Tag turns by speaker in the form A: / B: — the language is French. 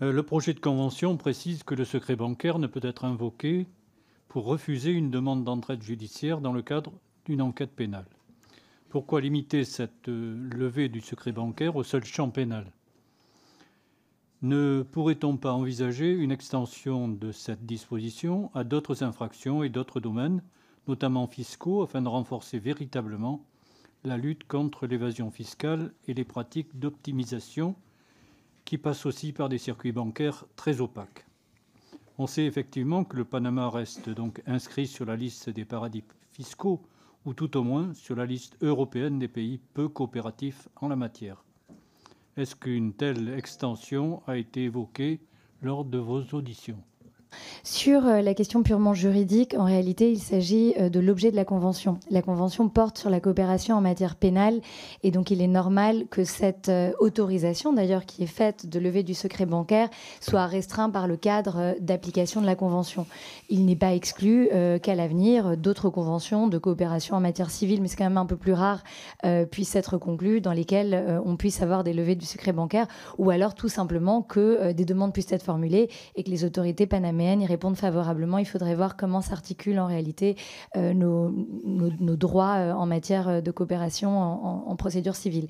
A: Le projet de convention précise que le secret bancaire ne peut être invoqué pour refuser une demande d'entraide judiciaire dans le cadre d'une enquête pénale. Pourquoi limiter cette levée du secret bancaire au seul champ pénal ? Ne pourrait-on pas envisager une extension de cette disposition à d'autres infractions et d'autres domaines, notamment fiscaux, afin de renforcer véritablement la lutte contre l'évasion fiscale et les pratiques d'optimisation qui passent aussi par des circuits bancaires très opaques? On sait effectivement que le Panama reste donc inscrit sur la liste des paradis fiscaux, ou tout au moins sur la liste européenne des pays peu coopératifs en la matière. Est-ce qu'une telle extension a été évoquée lors de vos auditions ?
B: Sur la question purement juridique, en réalité, il s'agit de l'objet de la Convention. La Convention porte sur la coopération en matière pénale et donc il est normal que cette autorisation, d'ailleurs, qui est faite de levée du secret bancaire, soit restreinte par le cadre d'application de la Convention. Il n'est pas exclu qu'à l'avenir, d'autres conventions de coopération en matière civile, mais c'est quand même un peu plus rare, puissent être conclues, dans lesquelles on puisse avoir des levées du secret bancaire, ou alors tout simplement que des demandes puissent être formulées et que les autorités panaméennes y répondent favorablement. Il faudrait voir comment s'articulent en réalité nos droits en matière de coopération en procédure civile.